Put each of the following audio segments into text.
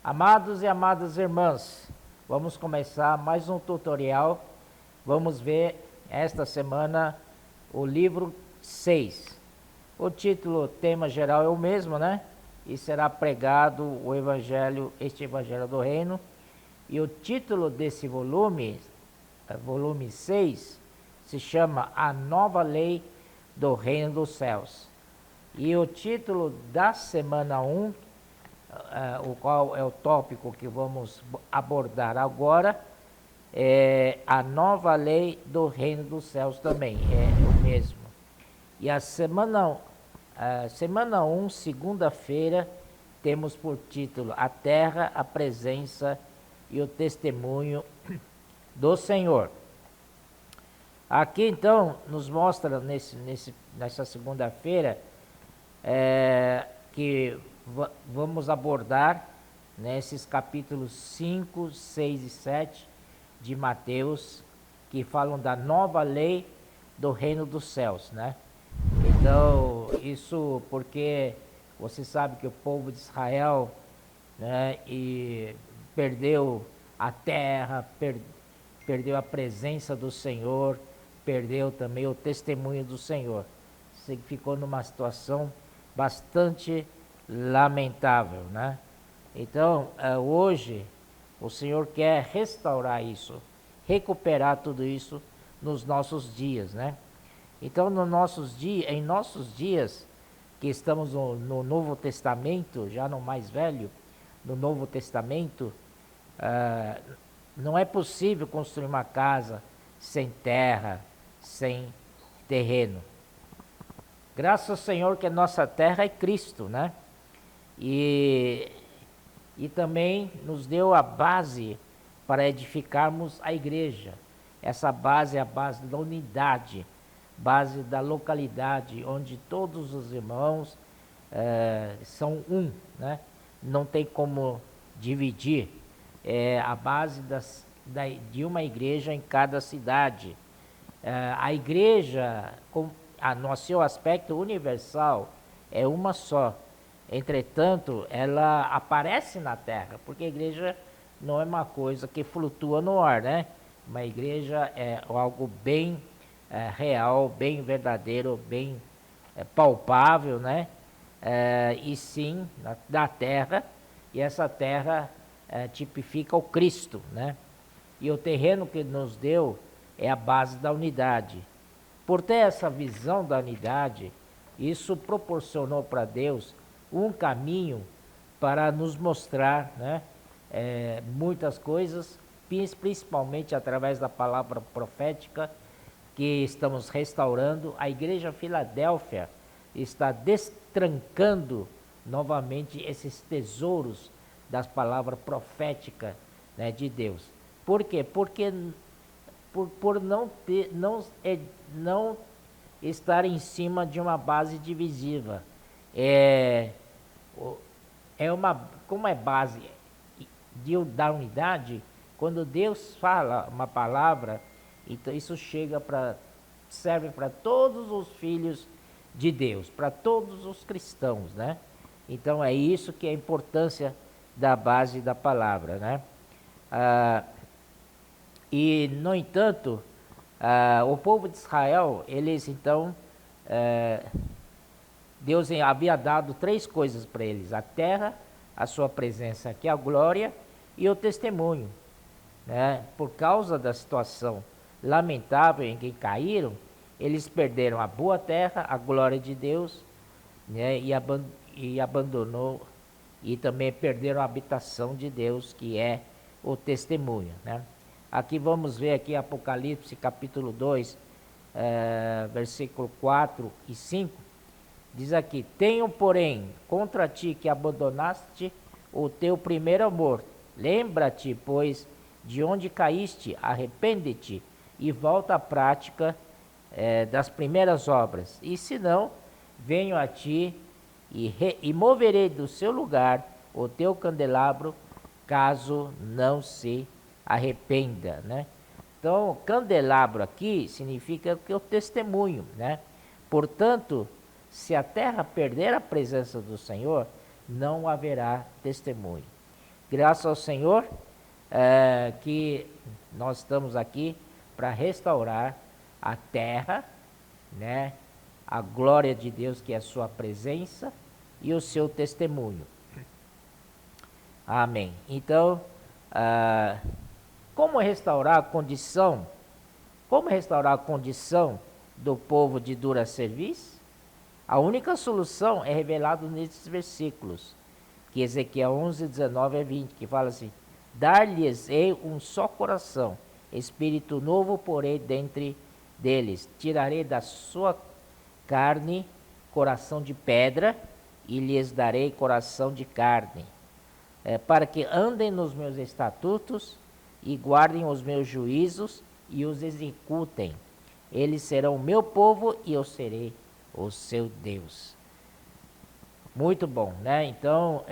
Amados e amadas irmãs, vamos começar mais um tutorial. Vamos ver esta semana o livro 6. O título, tema geral é o mesmo, né? E será pregado este Evangelho do Reino. E o título desse volume, volume 6, se chama A Nova Lei do Reino dos Céus. E o título da semana 1, o qual é o tópico que vamos abordar agora, é a nova lei do reino dos céus também, é o mesmo. E a semana 1, segunda-feira, temos por título A Terra, a Presença e o Testemunho do Senhor. Aqui então nos mostra nessa segunda-feira que vamos abordar nesses capítulos 5, 6 e 7 de Mateus, que falam da nova lei do reino dos céus, né? Então, isso porque você sabe que o povo de Israel, né, e perdeu a terra, perdeu a presença do Senhor, perdeu também o testemunho do Senhor. Você ficou numa situação bastante lamentável, né? Então, hoje, o Senhor quer restaurar isso, recuperar tudo isso nos nossos dias, né? Então, em nossos dias, que estamos no Novo Testamento, já no mais velho, no Novo Testamento, não é possível construir uma casa sem terra, sem terreno. Graças ao Senhor que a nossa terra é Cristo, né? E também nos deu a base para edificarmos a igreja. Essa base é a base da unidade, base da localidade, onde todos os irmãos são um, né? Não tem como dividir. É a base de uma igreja em cada cidade. A igreja, no seu aspecto universal, é uma só. Entretanto, ela aparece na terra, porque a igreja não é uma coisa que flutua no ar, né? Uma igreja é algo bem real, bem verdadeiro, bem palpável, né? E sim, da terra, e essa terra tipifica o Cristo, né? E o terreno que nos deu é a base da unidade. Por ter essa visão da unidade, isso proporcionou para Deus um caminho para nos mostrar, né, muitas coisas, principalmente através da palavra profética que estamos restaurando. A Igreja Filadélfia está destrancando novamente esses tesouros das palavras proféticas, né, de Deus. Por quê? Porque por não estar em cima de uma base divisiva. Como é base da unidade, quando Deus fala uma palavra, então isso serve para todos os filhos de Deus, para todos os cristãos, né? Então é isso que é a importância da base da palavra, né? E no entanto, o povo de Israel, eles então, Deus havia dado 3 coisas para eles: a terra, a sua presença, que é a glória, e o testemunho, né? Por causa da situação lamentável em que caíram, eles perderam a boa terra, a glória de Deus, né? E abandonou, e também perderam a habitação de Deus, que é o testemunho, né? Aqui vamos ver aqui Apocalipse capítulo 2, versículo 4 e 5, diz aqui: tenho, porém, contra ti que abandonaste o teu primeiro amor. Lembra-te, pois, de onde caíste, arrepende-te e volta à prática das primeiras obras. E se não, venho a ti e moverei do seu lugar o teu candelabro, caso não se arrependa, né? Então, candelabro aqui significa que é o testemunho, né? Portanto, se a terra perder a presença do Senhor, não haverá testemunho. graças ao Senhor, que nós estamos aqui para restaurar a terra, né? A glória de Deus, que é a sua presença e o seu testemunho. Amém. Então, como restaurar a condição? Como restaurar a condição do povo de dura serviço? A única solução é revelada nesses versículos, que Ezequiel 11, 19 a 20, que fala assim: dar-lhes-ei um só coração, espírito novo porei dentre deles, tirarei da sua carne coração de pedra, e lhes darei coração de carne, para que andem nos meus estatutos, e guardem os meus juízos, e os executem. Eles serão o meu povo, e eu serei o seu Deus. Muito bom, né? Então,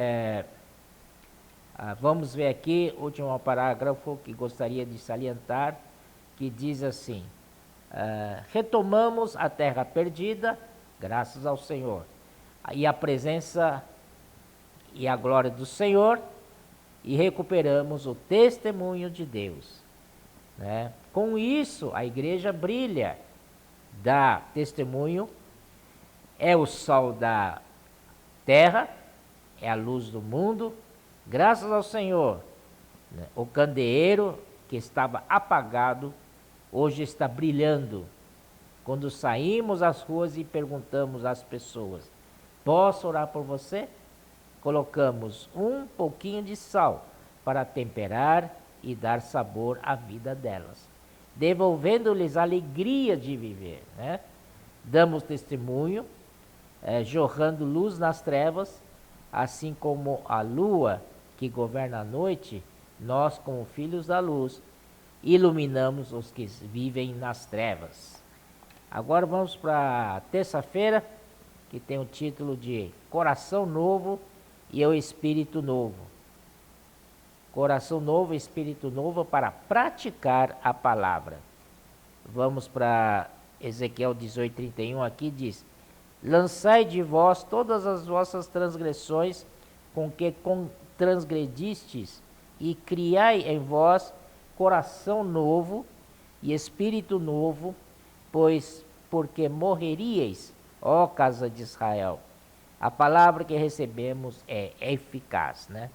vamos ver aqui, último parágrafo que gostaria de salientar, que diz assim: retomamos a terra perdida, graças ao Senhor, e a presença e a glória do Senhor, e recuperamos o testemunho de Deus, né? Com isso, a igreja brilha, dá testemunho, é o sol da terra, é a luz do mundo, graças ao Senhor, né? O candeeiro que estava apagado, hoje está brilhando. Quando saímos às ruas e perguntamos às pessoas: posso orar por você? Colocamos um pouquinho de sal para temperar e dar sabor à vida delas, devolvendo-lhes a alegria de viver, né? Damos testemunho, jorrando luz nas trevas, assim como a lua que governa a noite, nós, como filhos da luz, iluminamos os que vivem nas trevas. Agora vamos para terça-feira, que tem o título de Coração Novo e o Espírito Novo. Coração novo e Espírito novo para praticar a palavra. Vamos para Ezequiel 18:31, aqui diz: lançai de vós todas as vossas transgressões com que transgredistes, e criai em vós coração novo e espírito novo, porque morreríeis, ó casa de Israel. A palavra que recebemos é eficaz, né?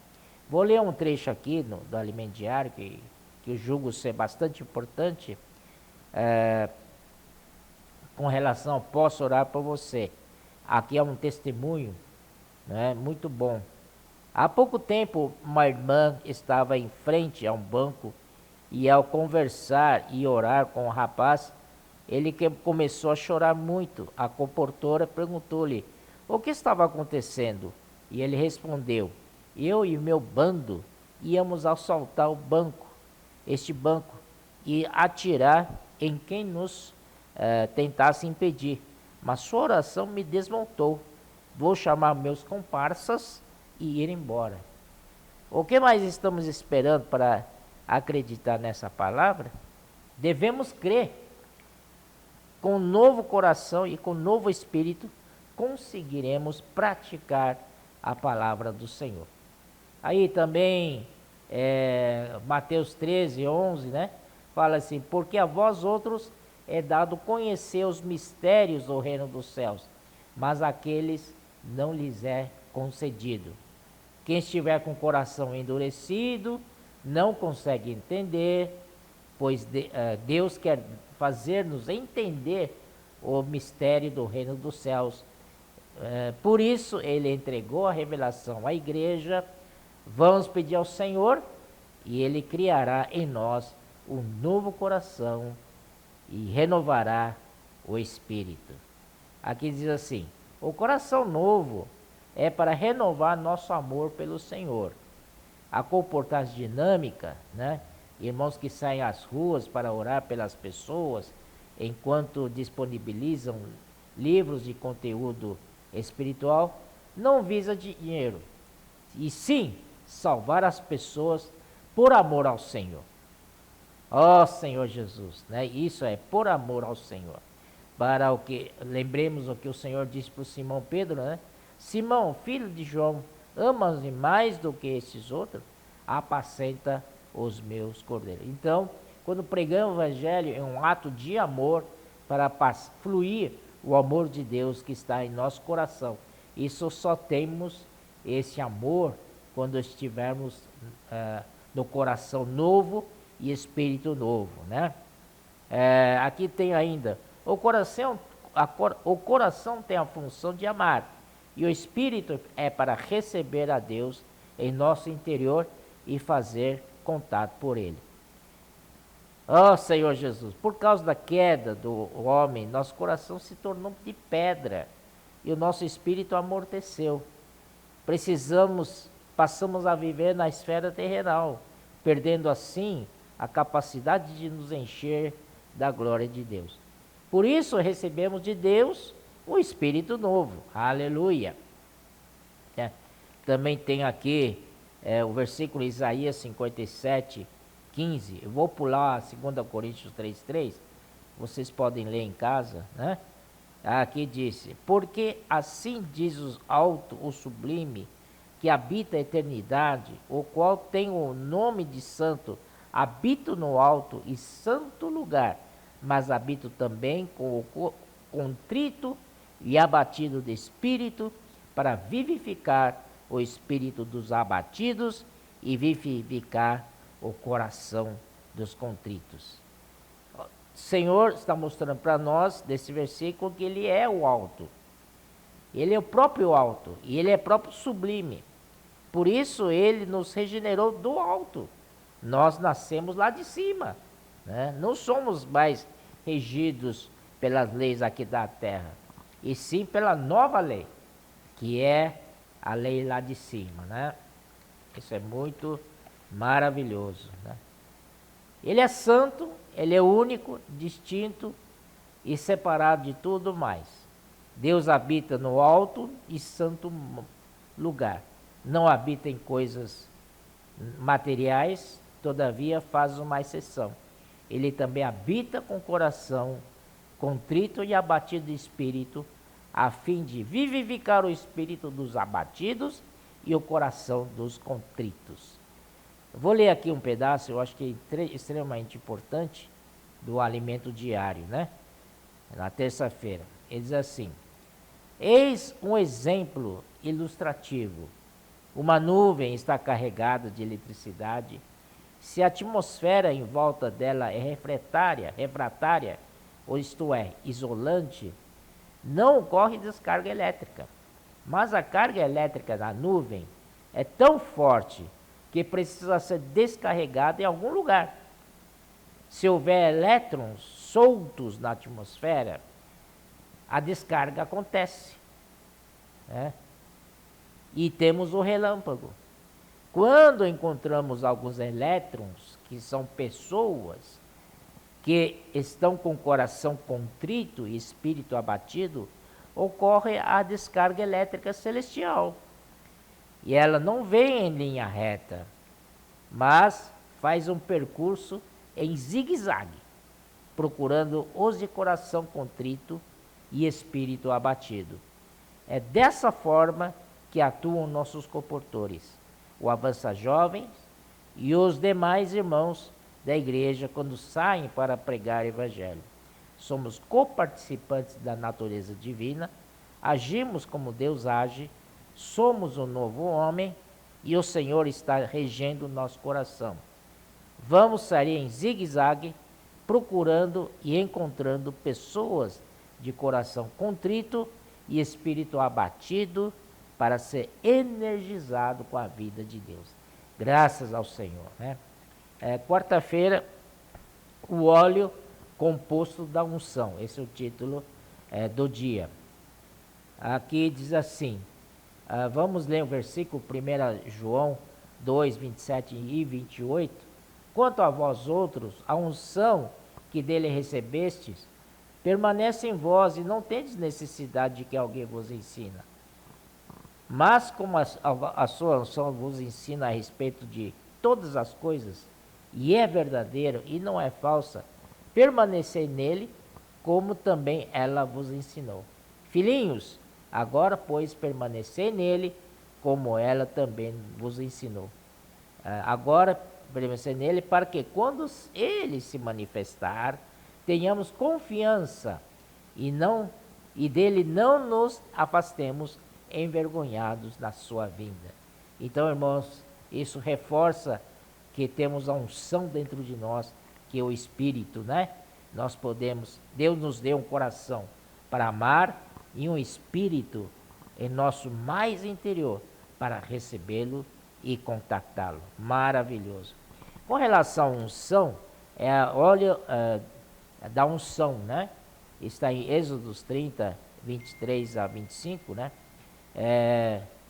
Vou ler um trecho aqui do Alimento Diário, que eu julgo ser bastante importante, com relação ao posso orar por você. Aqui é um testemunho, né, muito bom. Há pouco tempo, uma irmã estava em frente a um banco, e ao conversar e orar com o rapaz, ele começou a chorar muito. A comportora perguntou-lhe o que estava acontecendo, e ele respondeu: eu e meu bando íamos assaltar este banco, e atirar em quem nos tentasse impedir, mas sua oração me desmontou. Vou chamar meus comparsas e ir embora. O que mais estamos esperando para acreditar nessa palavra? Devemos crer. Com novo coração e com novo espírito, conseguiremos praticar a palavra do Senhor. Aí também, Mateus 13:11, né? Fala assim: porque a vós outros é dado conhecer os mistérios do reino dos céus, mas àqueles não lhes é concedido. Quem estiver com o coração endurecido não consegue entender, pois Deus quer fazer-nos entender o mistério do reino dos céus. Por isso ele entregou a revelação à igreja. Vamos pedir ao Senhor, e ele criará em nós um novo coração e renovará o espírito. Aqui diz assim: o coração novo é para renovar nosso amor pelo Senhor. A comportagem dinâmica, né? Irmãos que saem às ruas para orar pelas pessoas, enquanto disponibilizam livros de conteúdo espiritual, não visa dinheiro, e sim salvar as pessoas por amor ao Senhor. Ó Senhor Jesus, né? Isso é por amor ao Senhor. Para o que, lembremos o que o Senhor disse para o Simão Pedro, né? Simão, filho de João, amas-me mais do que estes outros? apacenta os meus cordeiros. Então, quando pregamos o Evangelho, é um ato de amor para fluir o amor de Deus que está em nosso coração. Isso só temos esse amor quando estivermos no coração novo e espírito novo, né? Aqui tem ainda, o coração tem a função de amar, e o espírito é para receber a Deus em nosso interior e fazer contato por ele. Ó Senhor Jesus, por causa da queda do homem, nosso coração se tornou de pedra e o nosso espírito amorteceu. Passamos a viver na esfera terrenal, perdendo assim a capacidade de nos encher da glória de Deus. Por isso recebemos de Deus um espírito novo. Aleluia. Também tem aqui o versículo Isaías 57, 15. Eu vou pular 2 Coríntios 3:3. Vocês podem ler em casa, né? Aqui disse: porque assim diz o alto, o sublime, que habita a eternidade, o qual tem o nome de santo, habito no alto e santo lugar, mas habito também com o contrito e abatido de espírito, para vivificar o espírito dos abatidos e vivificar o coração dos contritos. O Senhor está mostrando para nós, desse versículo, que Ele é o alto. Ele é o próprio alto, e Ele é próprio sublime. Por isso Ele nos regenerou do alto. Nós nascemos lá de cima, né? Não somos mais regidos pelas leis aqui da terra, e sim pela nova lei, que é a lei lá de cima, né? Isso é muito maravilhoso, né? Ele é santo, Ele é único, distinto e separado de tudo mais. Deus habita no alto e santo lugar. Não habita em coisas materiais, todavia faz uma exceção. Ele também habita com o coração contrito e abatido de espírito, a fim de vivificar o espírito dos abatidos e o coração dos contritos. Vou ler aqui um pedaço, eu acho que é extremamente importante, do alimento diário, né? Na terça-feira. Ele diz assim: eis um exemplo ilustrativo. Uma nuvem está carregada de eletricidade. Se a atmosfera em volta dela é refratária, ou isto é, isolante, não ocorre descarga elétrica. Mas a carga elétrica da nuvem é tão forte que precisa ser descarregada em algum lugar. Se houver elétrons soltos na atmosfera, a descarga acontece, né? E temos o relâmpago. Quando encontramos alguns elétrons, que são pessoas que estão com o coração contrito e espírito abatido, ocorre a descarga elétrica celestial. E ela não vem em linha reta, mas faz um percurso em zigue-zague, procurando os de coração contrito e espírito abatido. É dessa forma que atuam nossos comportores, o Avança Jovens e os demais irmãos da igreja quando saem para pregar o Evangelho. Somos coparticipantes da natureza divina, agimos como Deus age, somos um novo homem e o Senhor está regendo o nosso coração. Vamos sair em zigue-zague, procurando e encontrando pessoas de coração contrito e espírito abatido, para ser energizado com a vida de Deus. Graças ao Senhor, né? Quarta-feira, o óleo composto da unção. Esse é o título do dia. Aqui diz assim, vamos ler o versículo 1 João 2, 27 e 28. Quanto a vós outros, a unção que dele recebestes permanece em vós e não tendes necessidade de que alguém vos ensina. Mas como a sua unção vos ensina a respeito de todas as coisas, e é verdadeiro e não é falsa, permanecei nele, como também ela vos ensinou. Filhinhos, agora pois permanecei nele, como ela também vos ensinou. agora permanecer nele, para que quando ele se manifestar, tenhamos confiança e dele não nos afastemos envergonhados na sua vinda. Então, irmãos, isso reforça que temos a unção dentro de nós, que é o Espírito, né? Nós podemos, Deus nos deu um coração para amar e um Espírito em nosso mais interior para recebê-lo e contatá-lo. Maravilhoso. Com relação à unção, óleo da unção, né? Está em Êxodos 30, 23 a 25, né?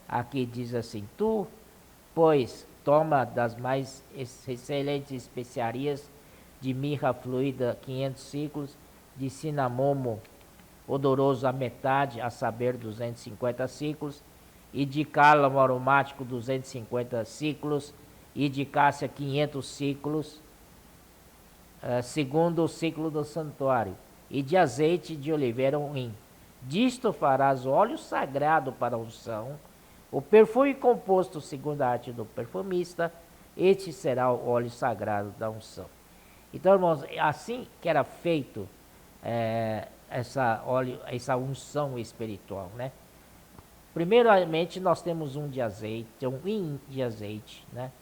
Aqui diz assim: tu, pois, toma das mais excelentes especiarias de mirra fluida 500 ciclos, de cinamomo odoroso a metade, a saber 250 ciclos, e de cálamo aromático 250 ciclos, e de cássia 500 ciclos, segundo o ciclo do santuário, e de azeite de oliveira um hin. Disto farás óleo sagrado para a unção, o perfume composto segundo a arte do perfumista, este será o óleo sagrado da unção. Então, irmãos, assim que era feito essa unção espiritual, né? Primeiramente, nós temos um hin de azeite, né?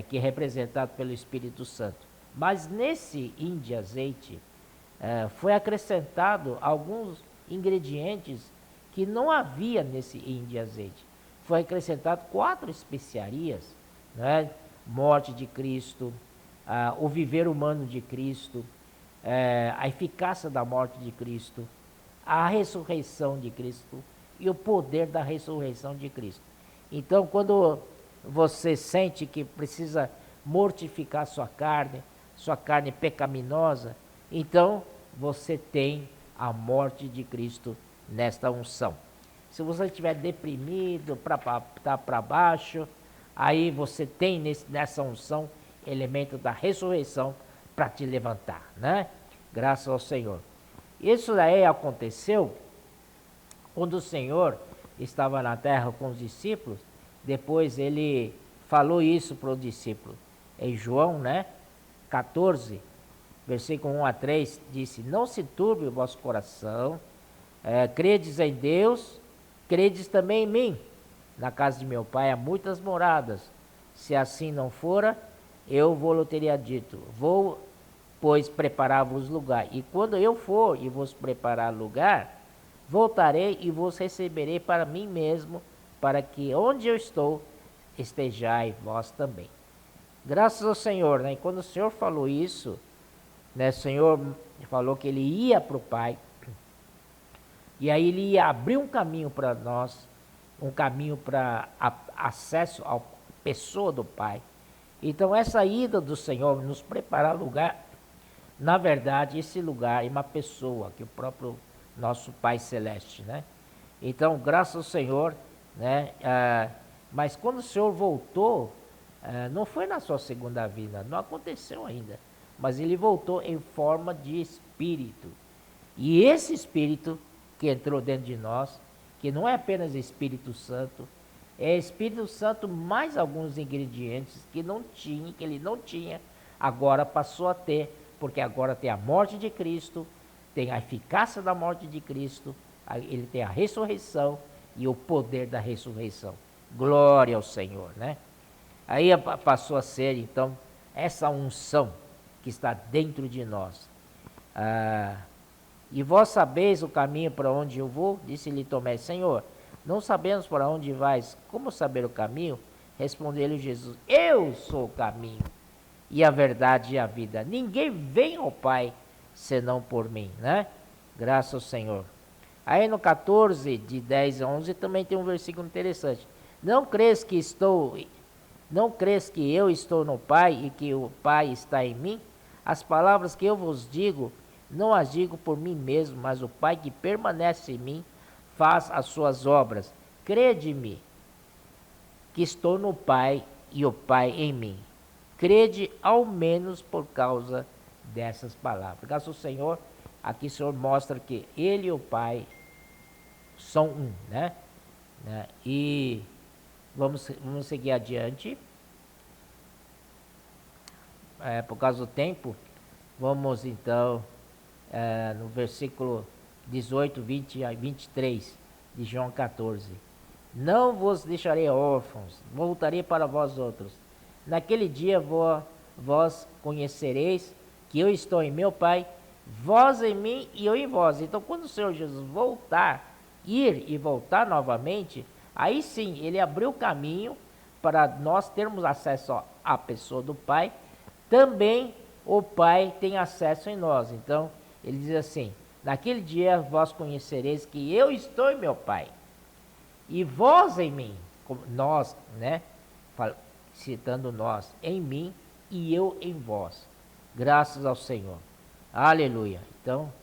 Que é representado pelo Espírito Santo. Mas nesse hin de azeite foi acrescentado alguns ingredientes que não havia nesse hin de azeite. Foi acrescentado 4 especiarias, né? Morte de Cristo, o viver humano de Cristo, a eficácia da morte de Cristo, a ressurreição de Cristo e o poder da ressurreição de Cristo. Então, quando você sente que precisa mortificar sua carne pecaminosa, então você tem a morte de Cristo nesta unção. Se você estiver deprimido, tá para baixo, aí você tem nessa unção elemento da ressurreição para te levantar, né? Graças ao Senhor. Isso daí aconteceu quando o Senhor estava na terra com os discípulos. Depois ele falou isso para os discípulos. Em João, né, 14, versículo 1 a 3, disse: não se turbe o vosso coração, credes em Deus, credes também em mim. Na casa de meu pai há muitas moradas. Se assim não fora, eu vou-lhe teria dito: vou, pois, preparar-vos lugar. E quando eu for e vos preparar lugar, voltarei e vos receberei para mim mesmo, para que onde eu estou, estejais vós também. Graças ao Senhor, né? E quando o Senhor falou isso, né? O Senhor falou que Ele ia para o Pai, e aí Ele ia abrir um caminho para nós, um caminho para acesso à pessoa do Pai. Então essa ida do Senhor, nos preparar lugar, na verdade esse lugar é uma pessoa, que é o próprio nosso Pai Celeste, né? Então, graças ao Senhor, né? Mas quando o Senhor voltou, não foi na sua segunda vinda, não aconteceu ainda, mas Ele voltou em forma de Espírito. E esse Espírito que entrou dentro de nós, que não é apenas Espírito Santo, é Espírito Santo mais alguns ingredientes que Ele não tinha, agora passou a ter, porque agora tem a morte de Cristo, tem a eficácia da morte de Cristo, Ele tem a ressurreição e o poder da ressurreição. Glória ao Senhor, né? Aí passou a ser, então, essa unção que está dentro de nós. E vós sabeis o caminho para onde eu vou? Disse-lhe Tomé: Senhor, não sabemos para onde vais, como saber o caminho? Respondeu-lhe Jesus: eu sou o caminho e a verdade e a vida. Ninguém vem ao Pai senão por mim, né? Graças ao Senhor. Aí no 14, de 10 a 11, também tem um versículo interessante. Não crês que eu estou no Pai e que o Pai está em mim? As palavras que eu vos digo, não as digo por mim mesmo, mas o Pai que permanece em mim faz as suas obras. Crede-me que estou no Pai e o Pai em mim. Crede ao menos por causa dessas palavras. Graças ao Senhor, aqui o Senhor mostra que Ele e o Pai são um, né? E vamos seguir adiante. por causa do tempo, vamos então no versículo 18, 20 a 23 de João 14. Não vos deixarei órfãos, voltarei para vós outros. Naquele dia vós conhecereis que eu estou em meu Pai, vós em mim e eu em vós. Então, quando o Senhor Jesus voltar, ir e voltar novamente, aí sim, ele abriu o caminho para nós termos acesso à pessoa do Pai. Também o Pai tem acesso em nós. Então, ele diz assim: naquele dia vós conhecereis que eu estou em meu Pai, e vós em mim, nós, né? Citando nós, em mim e eu em vós. Graças ao Senhor. Aleluia. Então,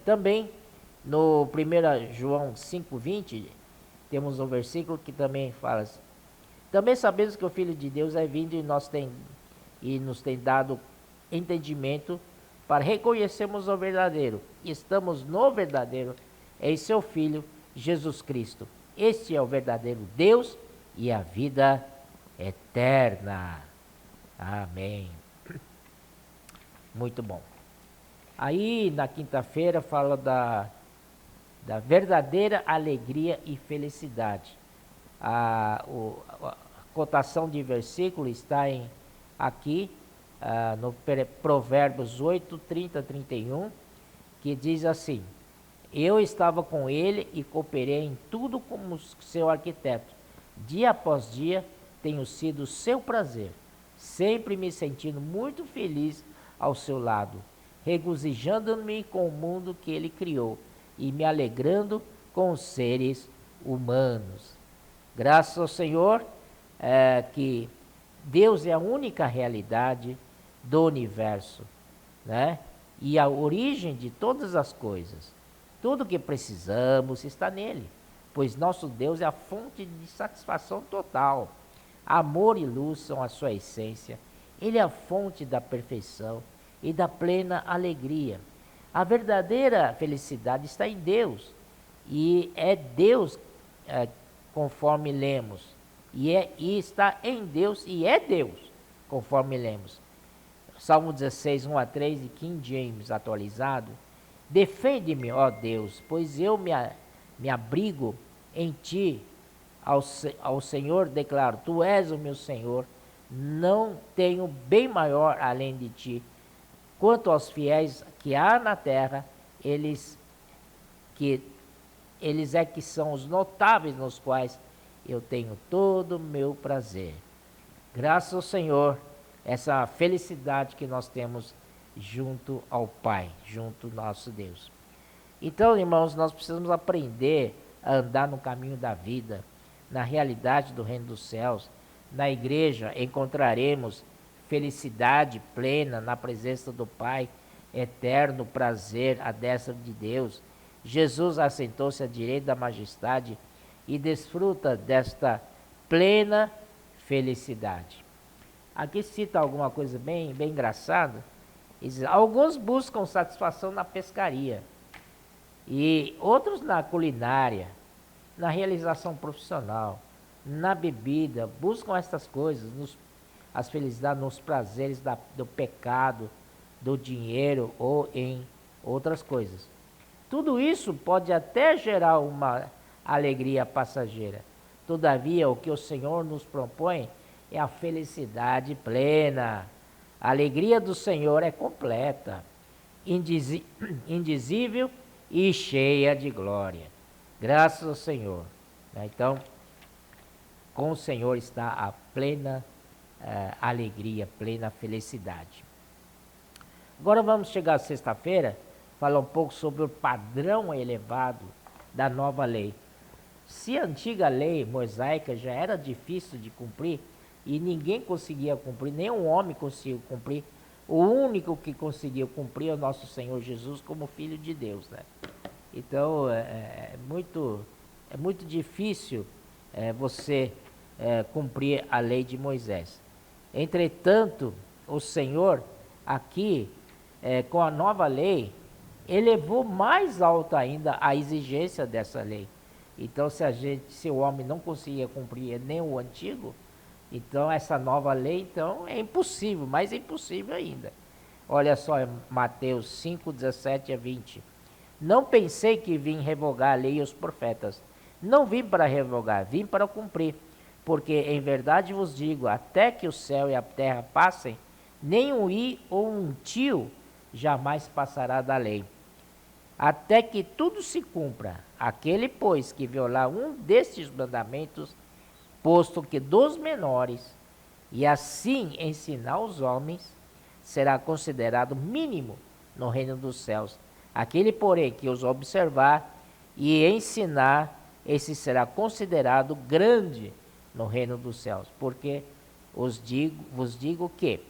também no 1 João 5,20, temos um versículo que também fala assim: também sabemos que o Filho de Deus é vindo e nos tem dado entendimento para reconhecermos o verdadeiro. Estamos no verdadeiro, em seu Filho, Jesus Cristo. Este é o verdadeiro Deus e a vida eterna. Amém. Muito bom. Aí, na quinta-feira, fala da verdadeira alegria e felicidade. A cotação de versículo está aqui, no Provérbios 8, 30, 31, que diz assim: eu estava com ele e cooperei em tudo como seu arquiteto. Dia após dia tenho sido seu prazer, sempre me sentindo muito feliz ao seu lado, regozijando-me com o mundo que ele criou e me alegrando com os seres humanos. Graças ao Senhor, que Deus é a única realidade do universo, né? E a origem de todas as coisas. Tudo que precisamos está nele, pois nosso Deus é a fonte de satisfação total. Amor e luz são a sua essência. Ele é a fonte da perfeição e da plena alegria. A verdadeira felicidade está em Deus, e é Deus, conforme lemos, e está em Deus, e é Deus, conforme lemos. Salmo 16, 1 a 3, de King James atualizado: defende-me, ó Deus, pois eu me abrigo em ti. Ao Senhor declaro: tu és o meu Senhor, não tenho bem maior além de ti. Quanto aos fiéis que há na terra, eles é que são os notáveis, nos quais eu tenho todo o meu prazer. Graças ao Senhor, essa felicidade que nós temos junto ao Pai, junto ao nosso Deus. Então, irmãos, nós precisamos aprender a andar no caminho da vida, na realidade do reino dos céus. Na igreja encontraremos felicidade plena na presença do Pai, eterno prazer à destra de Deus. Jesus assentou-se à direita da majestade e desfruta desta plena felicidade. Aqui cita alguma coisa bem engraçada. Diz: alguns buscam satisfação na pescaria, e outros na culinária, na realização profissional, na bebida. Buscam estas coisas, as felicidades, nos prazeres do pecado, do dinheiro ou em outras coisas. Tudo isso pode até gerar uma alegria passageira. Todavia, o que o Senhor nos propõe é a felicidade plena. A alegria do Senhor é completa, indizível e cheia de glória. Graças ao Senhor. Então, com o Senhor está a plena alegria, plena felicidade. Agora vamos chegar à sexta-feira, falar um pouco sobre o padrão elevado da nova lei. Se a antiga lei mosaica já era difícil de cumprir e ninguém conseguia cumprir, nenhum homem conseguiu cumprir, o único que conseguiu cumprir é o nosso Senhor Jesus como Filho de Deus, né? Então é muito difícil você cumprir a lei de Moisés. Entretanto, o Senhor aqui, com a nova lei, elevou mais alto ainda a exigência dessa lei. Então, se o homem não conseguia cumprir nem o antigo, Então, essa nova lei, então, é impossível, mais impossível ainda. Olha só, Mateus 5, 17 a 20. Não pensei que vim revogar a lei e os profetas. Não vim para revogar, vim para cumprir. Porque em verdade vos digo, até que o céu e a terra passem, nem um i ou um tio jamais passará da lei, até que tudo se cumpra. Aquele, pois, que violar um destes mandamentos, posto que dos menores, e assim ensinar os homens, será considerado mínimo no reino dos céus. Aquele, porém, que os observar e ensinar, esse será considerado grande no reino dos céus. Porque vos digo que,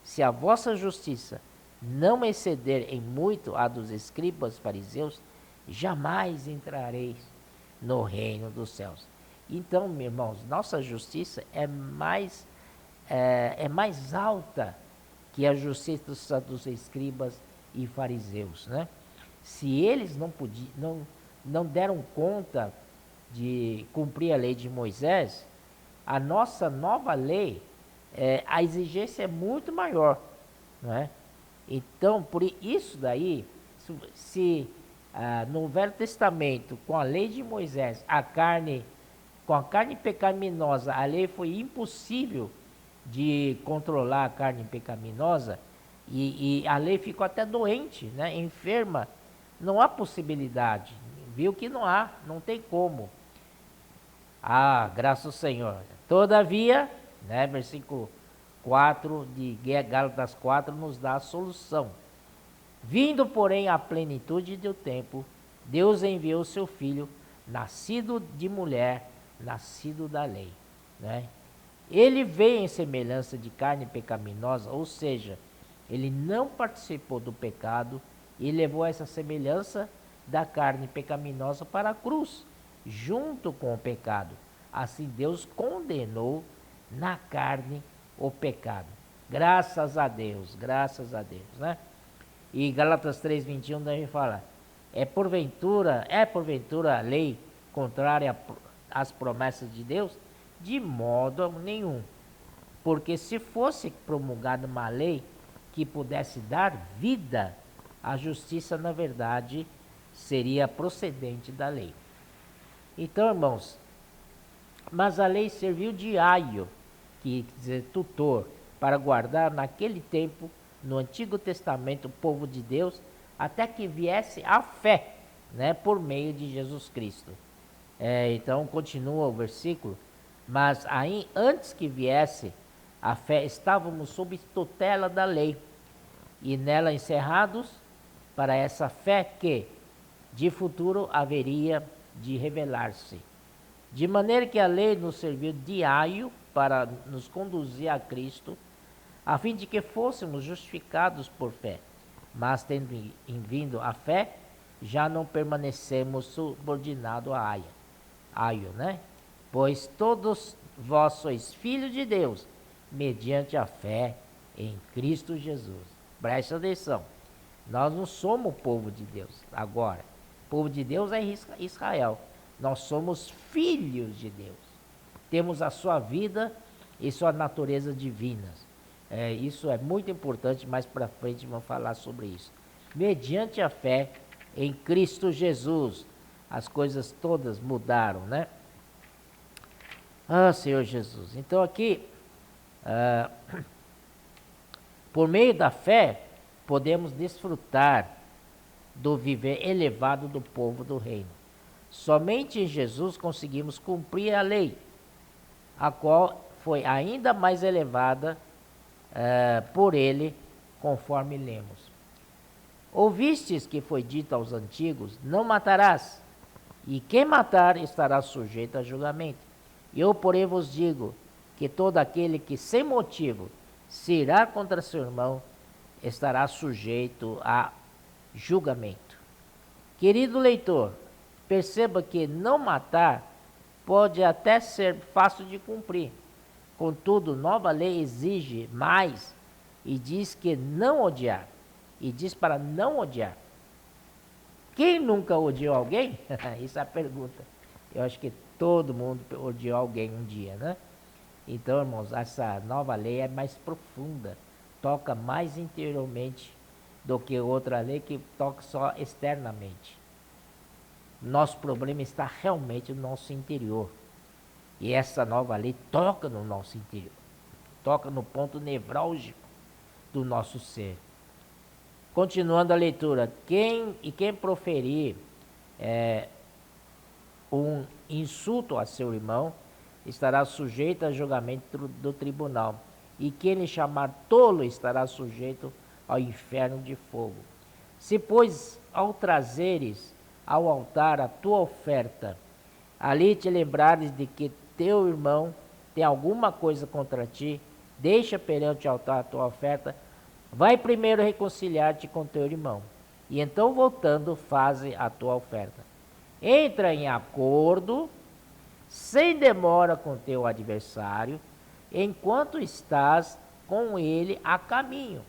se a vossa justiça não exceder em muito a dos escribas fariseus, jamais entrareis no reino dos céus. Então, meus irmãos, nossa justiça é mais alta que a justiça dos escribas e fariseus, né? Se eles não deram conta de cumprir a lei de Moisés, a nossa nova lei, a exigência é muito maior, não é? Então, por isso daí, se no Velho Testamento, com a lei de Moisés, com a carne pecaminosa, a lei foi impossível de controlar a carne pecaminosa, e a lei ficou até doente, né, enferma, não há possibilidade, viu que não tem como. Graças ao Senhor. Todavia, né, versículo 4 de Gálatas 4 nos dá a solução. Vindo, porém, à plenitude do tempo, Deus enviou seu Filho, nascido de mulher, nascido da lei, né? Ele veio em semelhança de carne pecaminosa, ou seja, ele não participou do pecado e levou essa semelhança da carne pecaminosa para a cruz, junto com o pecado. Assim Deus condenou na carne o pecado. Graças a Deus, né? E Gálatas 3:21 também fala: é porventura a lei contrária às promessas de Deus? De modo nenhum. Porque se fosse promulgada uma lei que pudesse dar vida, a justiça, na verdade, seria procedente da lei. Então, irmãos, mas a lei serviu de aio, que quer dizer tutor, para guardar naquele tempo, no Antigo Testamento, o povo de Deus, até que viesse a fé, né, por meio de Jesus Cristo. Então, continua o versículo: mas aí, antes que viesse a fé, estávamos sob tutela da lei, e nela encerrados para essa fé que, de futuro, haveria de revelar-se. De maneira que a lei nos serviu de aio para nos conduzir a Cristo, a fim de que fôssemos justificados por fé. Mas, tendo em vindo a fé, já não permanecemos subordinados a aio, né? Pois todos vós sois filhos de Deus, mediante a fé em Cristo Jesus. Presta atenção, nós não somos o povo de Deus agora. O povo de Deus é Israel. Nós somos filhos de Deus. Temos a sua vida e sua natureza divinas. Isso é muito importante, mais para frente vamos falar sobre isso. Mediante a fé em Cristo Jesus, as coisas todas mudaram, né? Senhor Jesus. Então aqui, por meio da fé, podemos desfrutar do viver elevado do povo do reino. Somente em Jesus conseguimos cumprir a lei, a qual foi ainda mais elevada por ele, conforme lemos. Ouvistes que foi dito aos antigos: não matarás, e quem matar estará sujeito a julgamento. Eu, porém, vos digo que todo aquele que sem motivo se irá contra seu irmão estará sujeito a julgamento. Querido leitor, perceba que não matar pode até ser fácil de cumprir. Contudo, nova lei exige mais e diz que não odiar. E diz para não odiar. Quem nunca odiou alguém? Isso é a pergunta. Eu acho que todo mundo odiou alguém um dia, né? Então, irmãos, essa nova lei é mais profunda, toca mais interiormente do que outra lei que toca só externamente. Nosso problema está realmente no nosso interior. E essa nova lei toca no nosso interior, toca no ponto nevrálgico do nosso ser. Continuando a leitura, quem proferir um insulto a seu irmão estará sujeito a julgamento do tribunal, e quem lhe chamar tolo estará sujeito ao inferno de fogo. Se, pois, ao trazeres ao altar a tua oferta, ali te lembrares de que teu irmão tem alguma coisa contra ti, deixa perante o altar a tua oferta, vai primeiro reconciliar-te com teu irmão, e então voltando faze a tua oferta. Entra em acordo, sem demora com teu adversário, enquanto estás com ele a caminho,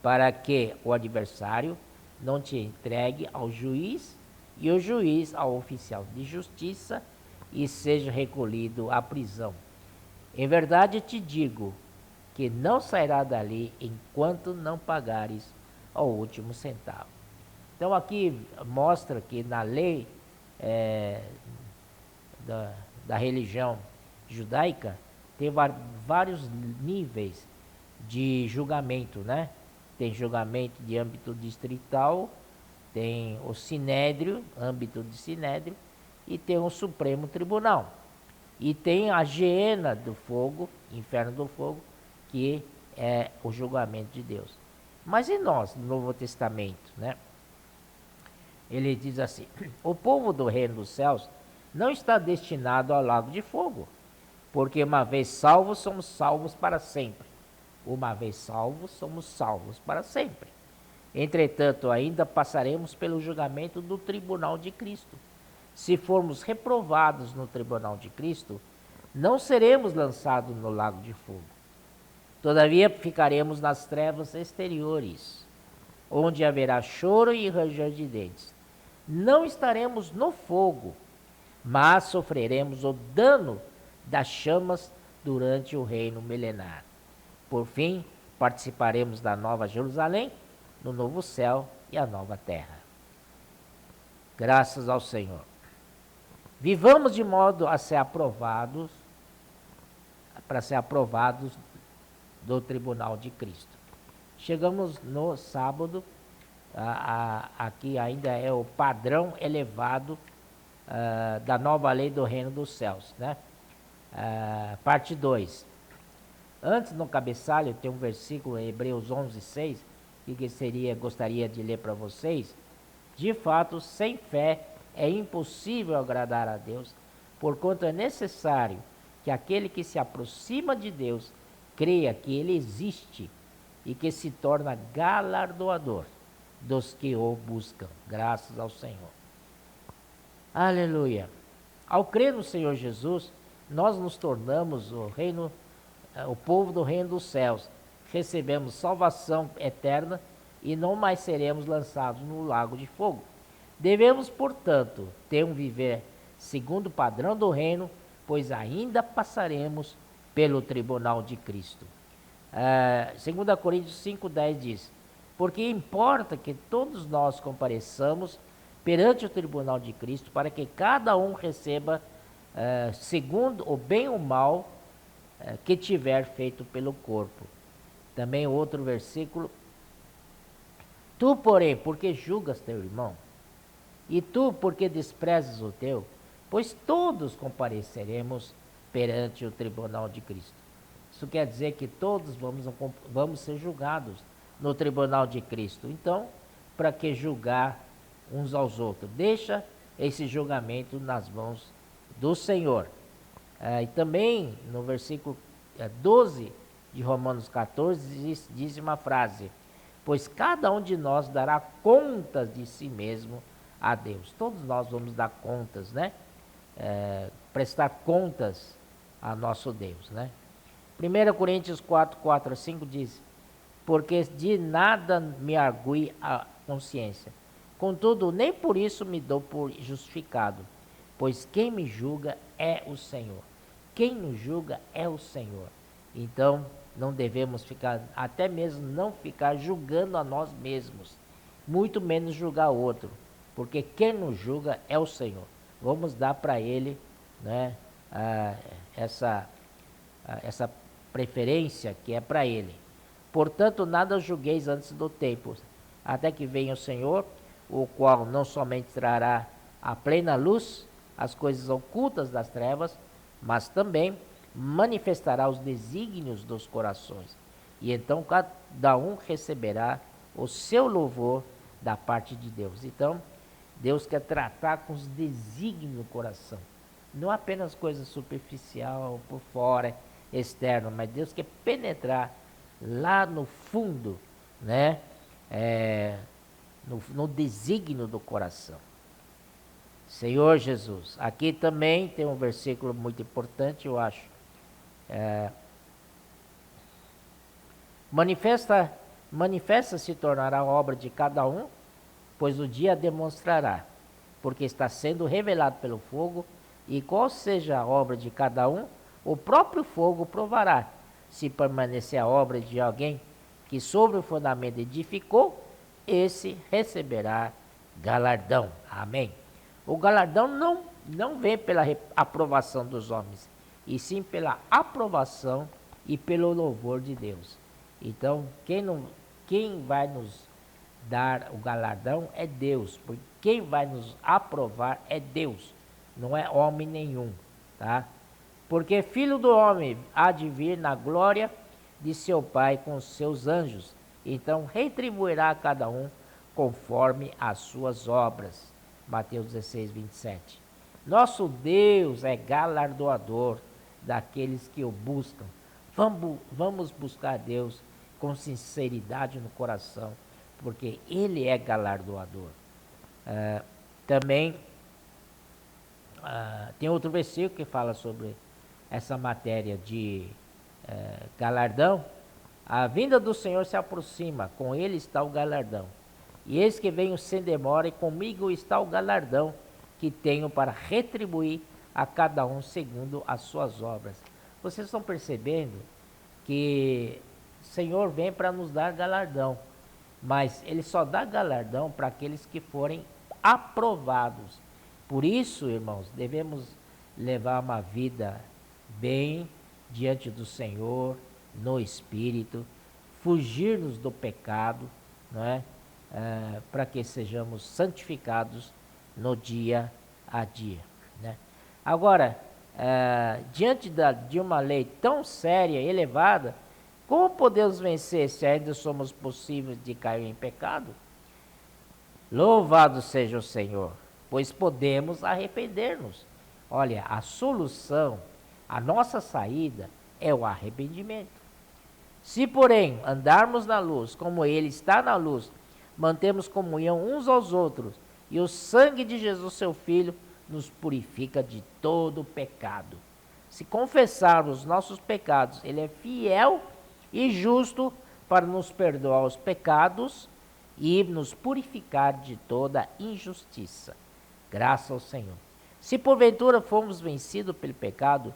para que o adversário não te entregue ao juiz e o juiz ao oficial de justiça e seja recolhido à prisão. Em verdade te digo que não sairá dali enquanto não pagares ao último centavo. Então aqui mostra que na lei da religião judaica tem vários níveis de julgamento, né? Tem julgamento de âmbito distrital, tem o sinédrio, âmbito de sinédrio, e tem o Supremo Tribunal. E tem a geena do fogo, inferno do fogo, que é o julgamento de Deus. Mas e nós, no Novo Testamento, né? Ele diz assim: o povo do reino dos céus não está destinado ao lago de fogo, porque uma vez salvos, somos salvos para sempre. Uma vez salvos, somos salvos para sempre. Entretanto, ainda passaremos pelo julgamento do tribunal de Cristo. Se formos reprovados no tribunal de Cristo, não seremos lançados no lago de fogo. Todavia, ficaremos nas trevas exteriores, onde haverá choro e ranger de dentes. Não estaremos no fogo, mas sofreremos o dano das chamas durante o reino milenar. Por fim, participaremos da nova Jerusalém, no novo céu e a nova terra. Graças ao Senhor. Vivamos de modo a ser aprovados, para ser aprovados do tribunal de Cristo. Chegamos no sábado, aqui ainda é o padrão elevado da nova lei do reino dos céus, né? Parte 2. Antes, no cabeçalho, tem um versículo em Hebreus 11:6, que gostaria de ler para vocês. De fato, sem fé é impossível agradar a Deus, porquanto é necessário que aquele que se aproxima de Deus creia que Ele existe e que se torna galardoador dos que o buscam. Graças ao Senhor. Aleluia. Ao crer no Senhor Jesus, nós nos tornamos o povo do reino dos céus. Recebemos salvação eterna e não mais seremos lançados no lago de fogo. Devemos, portanto, ter um viver segundo o padrão do reino, pois ainda passaremos pelo tribunal de Cristo. 2 Coríntios 5:10 diz: porque importa que todos nós compareçamos perante o tribunal de Cristo, para que cada um receba segundo o bem ou mal que tiver feito pelo corpo. Também outro versículo: tu, porém, porque julgas teu irmão? E tu, porque desprezas o teu? Pois todos compareceremos perante o tribunal de Cristo. Isso quer dizer que todos vamos ser julgados no tribunal de Cristo. Então, para que julgar uns aos outros? Deixa esse julgamento nas mãos do Senhor. E também no versículo 12 de Romanos 14 diz uma frase: pois cada um de nós dará contas de si mesmo a Deus. Todos nós vamos dar contas, né? Prestar contas a nosso Deus, né? 1 Coríntios 4:4-5 diz: porque de nada me argue a consciência, contudo nem por isso me dou por justificado, pois quem me julga é o Senhor. quem nos julga é o Senhor. Então, não devemos ficar, até mesmo não ficar julgando a nós mesmos, muito menos julgar outro, porque quem nos julga é o Senhor. Vamos dar para Ele, né, essa preferência que é para Ele. Portanto, nada julgueis antes do tempo, até que venha o Senhor, o qual não somente trará à plena luz as coisas ocultas das trevas, mas também manifestará os desígnios dos corações. E então cada um receberá o seu louvor da parte de Deus. Então, Deus quer tratar com os desígnios do coração. Não apenas coisa superficial, por fora, externo, mas Deus quer penetrar lá no fundo, né? No desígnio do coração. Senhor Jesus, aqui também tem um versículo muito importante, eu acho. Manifesta se tornará a obra de cada um, pois o dia demonstrará, porque está sendo revelado pelo fogo, e qual seja a obra de cada um, o próprio fogo provará. Se permanecer a obra de alguém que sobre o fundamento edificou, esse receberá galardão. Amém. O galardão não vem pela aprovação dos homens, e sim pela aprovação e pelo louvor de Deus. Então, quem vai nos dar o galardão é Deus, porque quem vai nos aprovar é Deus, não é homem nenhum, tá? Porque filho do homem há de vir na glória de seu Pai com os seus anjos, então retribuirá a cada um conforme as suas obras. Mateus 16, 27. Nosso Deus é galardoador daqueles que o buscam. Vamos buscar Deus com sinceridade no coração, porque Ele é galardoador. Também tem outro versículo que fala sobre essa matéria de galardão. A vinda do Senhor se aproxima, com Ele está o galardão. E eis que venho sem demora, e comigo está o galardão que tenho para retribuir a cada um segundo as suas obras. Vocês estão percebendo que o Senhor vem para nos dar galardão, mas Ele só dá galardão para aqueles que forem aprovados. Por isso, irmãos, devemos levar uma vida bem diante do Senhor, no Espírito, fugir-nos do pecado, não é? Para que sejamos santificados no dia a dia, né? Agora, diante de uma lei tão séria e elevada, como podemos vencer se ainda somos possíveis de cair em pecado? Louvado seja o Senhor, pois podemos arrepender-nos. Olha, a solução, a nossa saída é o arrependimento. Se, porém, andarmos na luz, como Ele está na luz, mantemos comunhão uns aos outros, e o sangue de Jesus, seu Filho, nos purifica de todo pecado. Se confessarmos os nossos pecados, Ele é fiel e justo para nos perdoar os pecados e nos purificar de toda injustiça. Graças ao Senhor. Se porventura fomos vencidos pelo pecado,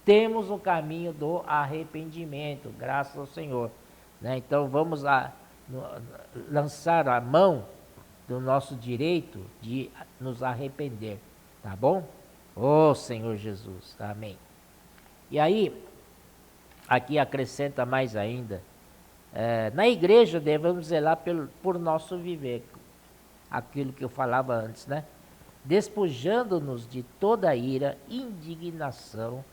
temos o caminho do arrependimento, graças ao Senhor, né? Então vamos lançar a mão do nosso direito de nos arrepender, tá bom? Ô Senhor Jesus, amém. E aí, aqui acrescenta mais ainda, na igreja devemos zelar por nosso viver, aquilo que eu falava antes, né? Despojando-nos de toda ira, indignação,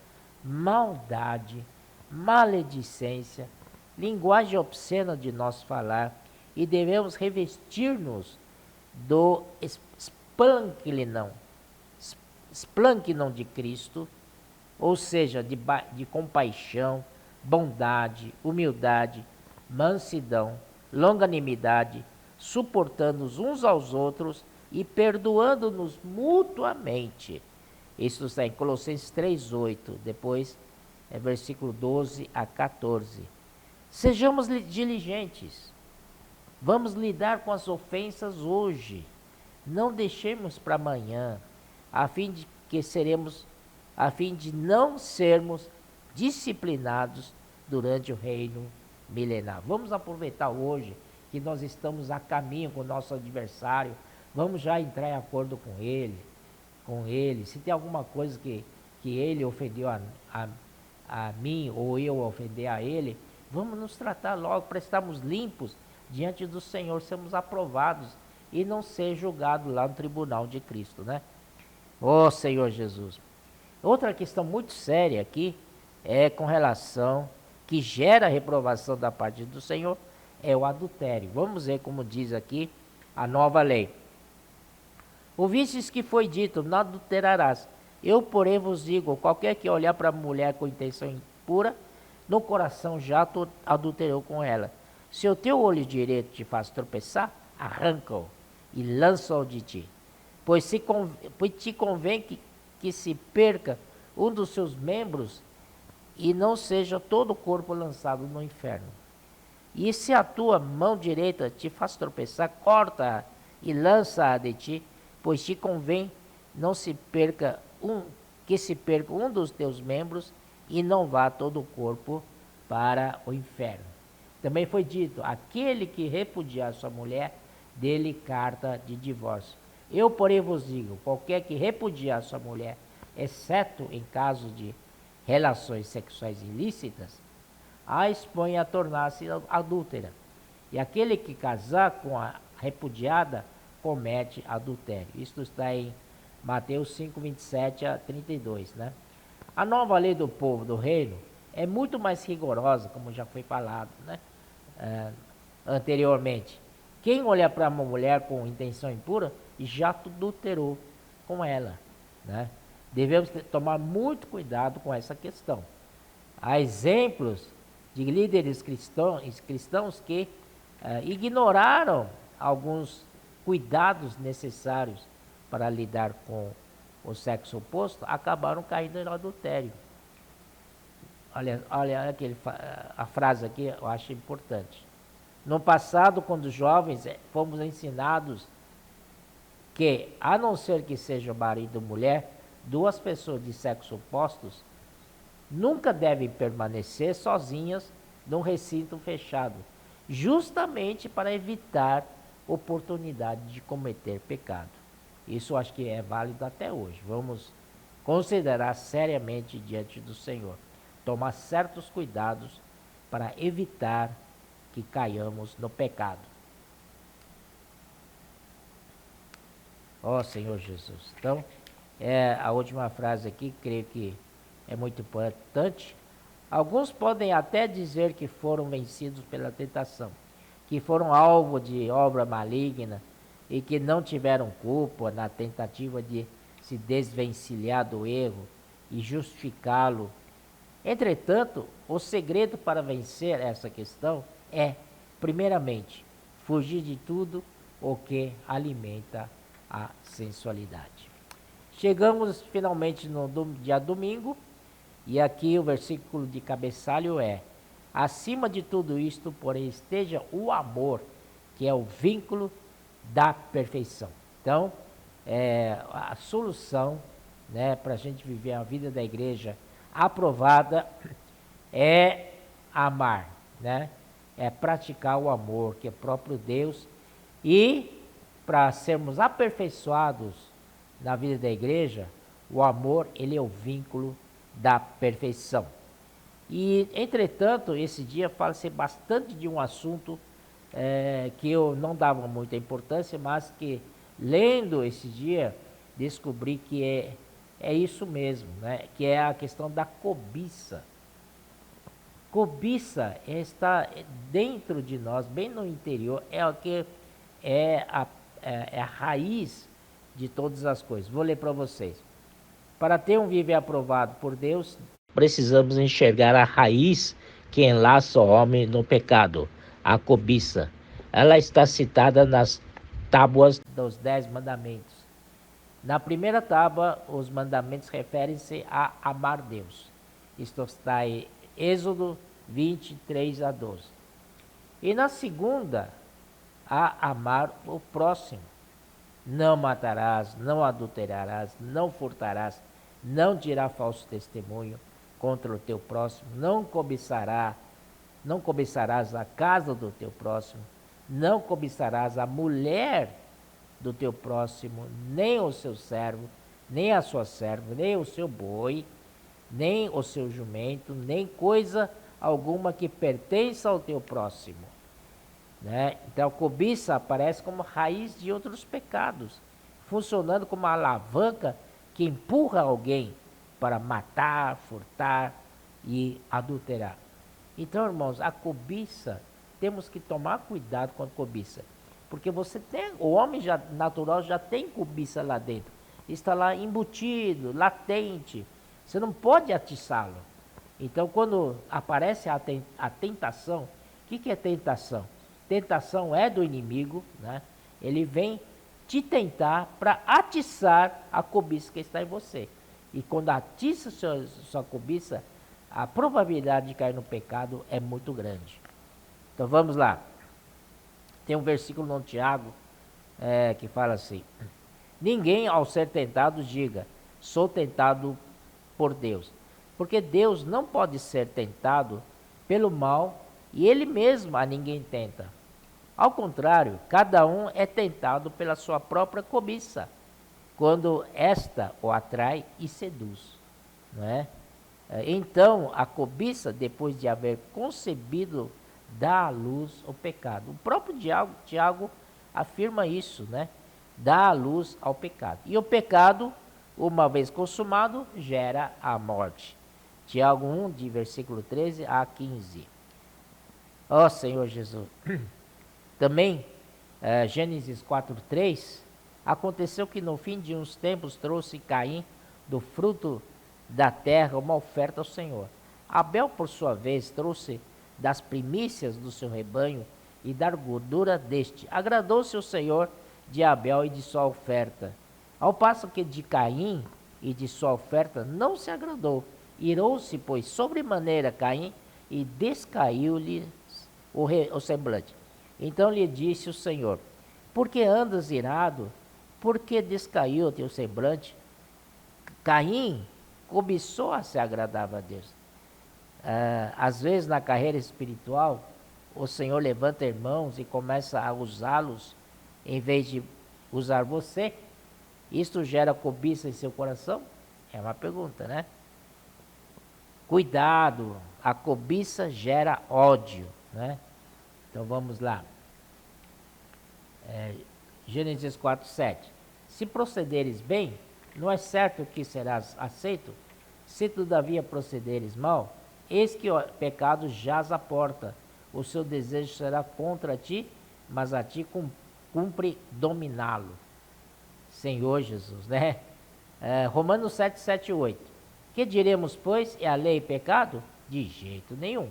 maldade, maledicência, linguagem obscena de nosso falar, e devemos revestir-nos do esplâncnon de Cristo, ou seja, de compaixão, bondade, humildade, mansidão, longanimidade, suportando-nos uns aos outros e perdoando-nos mutuamente. Isso está em Colossenses 3:8, depois versículo 12 a 14. Sejamos diligentes. Vamos lidar com as ofensas hoje. Não deixemos para amanhã, a fim de que seremos a fim de não sermos disciplinados durante o reino milenar. Vamos aproveitar hoje que nós estamos a caminho com o nosso adversário, vamos já entrar em acordo com ele. Se tem alguma coisa que ele ofendeu a mim ou eu ofender a ele, vamos nos tratar logo para estarmos limpos diante do Senhor, sermos aprovados e não ser julgados lá no tribunal de Cristo, né? Ó Senhor Jesus. Outra questão muito séria aqui é com relação que gera reprovação da parte do Senhor, é o adultério. Vamos ver como diz aqui a nova lei. Ouvistes que foi dito, não adulterarás. Eu, porém, vos digo, qualquer que olhar para a mulher com intenção impura, no coração já adulterou com ela. Se o teu olho direito te faz tropeçar, arranca-o e lança-o de ti. Pois te convém que se perca um dos seus membros e não seja todo o corpo lançado no inferno. E se a tua mão direita te faz tropeçar, corta-a e lança-a de ti, pois te convém que se perca um dos teus membros e não vá todo o corpo para o inferno. Também foi dito, aquele que repudiar sua mulher, dê-lhe carta de divórcio. Eu, porém, vos digo, qualquer que repudiar sua mulher, exceto em caso de relações sexuais ilícitas, a expõe a tornar-se adúltera. E aquele que casar com a repudiada, comete adultério. Isto está em Mateus 5, 27 a 32, né? A nova lei do povo do reino é muito mais rigorosa, como já foi falado, né? Anteriormente. Quem olhar para uma mulher com intenção impura, já adulterou com ela, né? Devemos tomar muito cuidado com essa questão. Há exemplos de líderes cristãos que ignoraram alguns cuidados necessários para lidar com o sexo oposto, acabaram caindo no adultério. Olha a frase aqui, eu acho importante. No passado, quando jovens, fomos ensinados que, a não ser que seja marido ou mulher, duas pessoas de sexo opostos nunca devem permanecer sozinhas num recinto fechado, justamente para evitar oportunidade de cometer pecado. Isso acho que é válido até hoje. Vamos considerar seriamente diante do Senhor, tomar certos cuidados para evitar que caiamos no pecado. Ó Senhor Jesus. Então, a última frase aqui, creio que é muito importante. Alguns podem até dizer que foram vencidos pela tentação, que foram alvo de obra maligna e que não tiveram culpa na tentativa de se desvencilhar do erro e justificá-lo. Entretanto, o segredo para vencer essa questão é, primeiramente, fugir de tudo o que alimenta a sensualidade. Chegamos finalmente no dia domingo, e aqui o versículo de cabeçalho é: acima de tudo isto, porém, esteja o amor, que é o vínculo da perfeição. Então, a solução, né, para a gente viver a vida da igreja aprovada é amar, né? É praticar o amor, que é próprio Deus, e para sermos aperfeiçoados na vida da igreja, o amor, ele é o vínculo da perfeição. E, entretanto, esse dia fala-se bastante de um assunto que eu não dava muita importância, mas que, lendo esse dia, descobri que é isso mesmo, né? Que é a questão da cobiça. Cobiça está dentro de nós, bem no interior, é o que é a raiz de todas as coisas. Vou ler para vocês. Para ter um viver aprovado por Deus, precisamos enxergar a raiz que enlaça o homem no pecado, a cobiça. Ela está citada nas tábuas dos 10 mandamentos. Na primeira tábua, os mandamentos referem-se a amar Deus. Isto está em Êxodo 23 a 12. E na segunda, a amar o próximo. Não matarás, não adulterarás, não furtarás, não dirá falso testemunho contra o teu próximo, não cobiçarás a casa do teu próximo, não cobiçarás a mulher do teu próximo, nem o seu servo, nem a sua serva, nem o seu boi, nem o seu jumento, nem coisa alguma que pertença ao teu próximo. Né? Então a cobiça aparece como raiz de outros pecados, funcionando como uma alavanca que empurra alguém para matar, furtar e adulterar. Então, irmãos, a cobiça, temos que tomar cuidado com a cobiça, porque o homem natural já tem cobiça lá dentro, está lá embutido, latente, você não pode atiçá-lo. Então, quando aparece a tentação, o que é tentação? Tentação é do inimigo, né? Ele vem te tentar para atiçar a cobiça que está em você. E quando atiça sua cobiça, a probabilidade de cair no pecado é muito grande. Então vamos lá. Tem um versículo no Tiago que fala assim: ninguém ao ser tentado diga, sou tentado por Deus. Porque Deus não pode ser tentado pelo mal e ele mesmo a ninguém tenta. Ao contrário, cada um é tentado pela sua própria cobiça, quando esta o atrai e seduz. Não é? Então, a cobiça, depois de haver concebido, dá à luz o pecado. O próprio Tiago afirma isso, né? Dá à luz ao pecado. E o pecado, uma vez consumado, gera a morte. Tiago 1, de versículo 13 a 15. Ó Senhor Jesus. Também, Gênesis 4:3, aconteceu que no fim de uns tempos trouxe Caim do fruto da terra uma oferta ao Senhor. Abel, por sua vez, trouxe das primícias do seu rebanho e da gordura deste. Agradou-se o Senhor de Abel e de sua oferta, ao passo que de Caim e de sua oferta não se agradou. Irou-se, pois, sobremaneira Caim e descaiu-lhe o semblante. Então lhe disse o Senhor: por que andas irado? Por que descaiu o teu semblante? Caim cobiçou a ser agradável a Deus. Às vezes na carreira espiritual, o Senhor levanta irmãos e começa a usá-los em vez de usar você. Isto gera cobiça em seu coração? É uma pergunta, né? Cuidado, a cobiça gera ódio, né? Então vamos lá. Gênesis 4:7. Se procederes bem, não é certo que serás aceito? Se todavia procederes mal, eis que o pecado jaz à porta. O seu desejo será contra ti, mas a ti cumpre dominá-lo. Senhor Jesus, né? Romanos 7:7-8. Que diremos, pois? É a lei pecado? De jeito nenhum.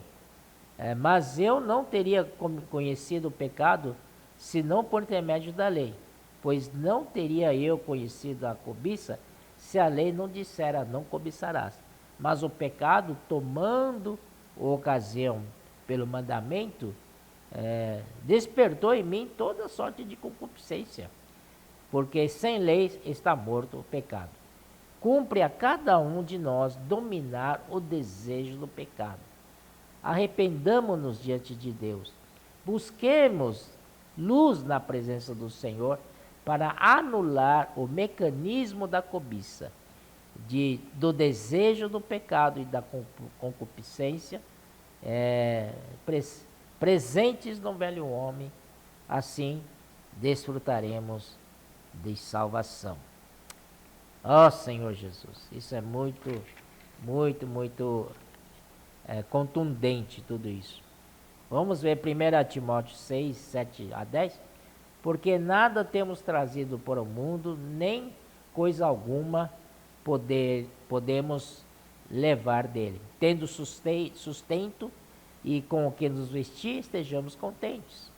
Mas eu não teria conhecido o pecado senão por intermédio da lei, pois não teria eu conhecido a cobiça se a lei não dissera não cobiçarás. Mas o pecado, tomando ocasião pelo mandamento, despertou em mim toda sorte de concupiscência, porque sem lei está morto o pecado. Cumpre a cada um de nós dominar o desejo do pecado. Arrependamo-nos diante de Deus. Busquemos luz na presença do Senhor para anular o mecanismo da cobiça, do desejo do pecado e da concupiscência, presentes no velho homem. Assim desfrutaremos de salvação. Ó Senhor Jesus, isso é muito, muito, muito contundente tudo isso. Vamos ver 1 Timóteo 6, 7-10. Porque nada temos trazido para o mundo, nem coisa alguma podemos levar dele. Tendo sustento e com o que nos vestir, estejamos contentes.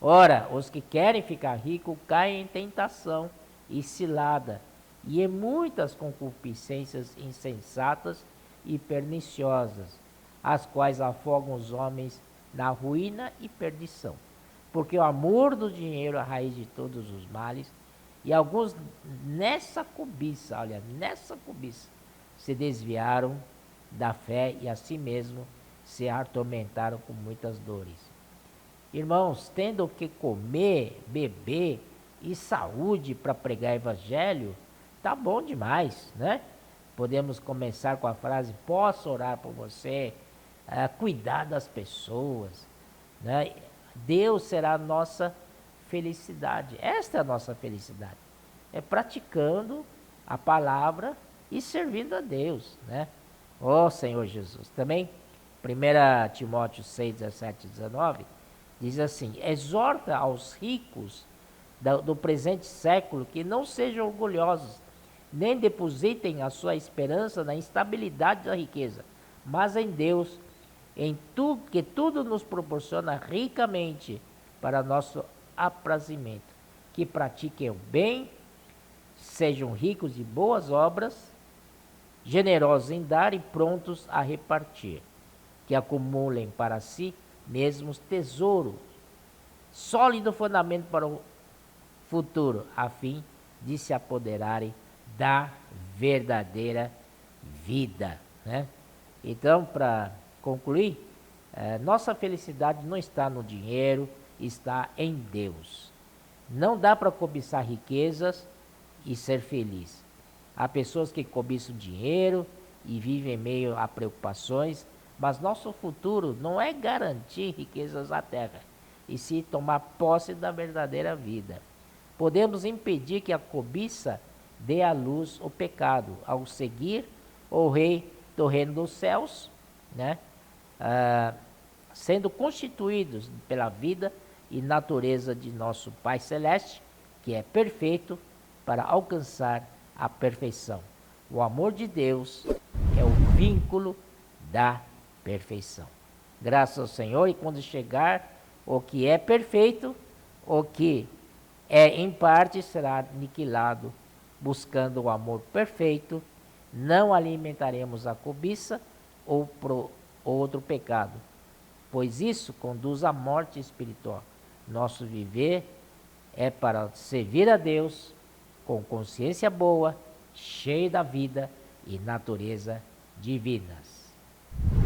Ora, os que querem ficar ricos caem em tentação e cilada, e em muitas concupiscências insensatas e perniciosas, as quais afogam os homens na ruína e perdição. Porque o amor do dinheiro é a raiz de todos os males, E alguns nessa cobiça, olha, nessa cobiça, se desviaram da fé e a si mesmo se atormentaram com muitas dores. Irmãos, tendo o que comer, beber e saúde para pregar evangelho, tá bom demais, né? Podemos começar com a frase: posso orar por você, cuidar das pessoas, né? Deus será a nossa felicidade. Esta é a nossa felicidade. É praticando a palavra e servindo a Deus, né? Ó Senhor Jesus. Também 1 Timóteo 6, 17 e 19 diz assim: exorta aos ricos do presente século que não sejam orgulhosos, nem depositem a sua esperança na instabilidade da riqueza, mas em Deus, que tudo nos proporciona ricamente para nosso aprazimento, que pratiquem o bem, sejam ricos de boas obras, generosos em dar e prontos a repartir, que acumulem para si mesmos tesouro, sólido fundamento para o futuro, a fim de se apoderarem da verdadeira vida, né? Então, para concluir, nossa felicidade não está no dinheiro, está em Deus. Não dá para cobiçar riquezas e ser feliz. Há pessoas que cobiçam dinheiro e vivem em meio a preocupações, mas nosso futuro não é garantir riquezas à terra, e sim tomar posse da verdadeira vida. Podemos impedir que a cobiça dê à luz o pecado, ao seguir o Rei do reino dos céus, né? Sendo constituídos pela vida e natureza de nosso Pai Celeste, que é perfeito, para alcançar a perfeição. O amor de Deus é o vínculo da perfeição. Graças ao Senhor, e quando chegar o que é perfeito, o que é em parte será aniquilado, buscando o amor perfeito, não alimentaremos a cobiça ou outro pecado, pois isso conduz à morte espiritual. Nosso viver é para servir a Deus com consciência boa, cheio da vida e natureza divinas.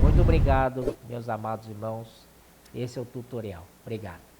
Muito obrigado, meus amados irmãos. Esse é o tutorial. Obrigado.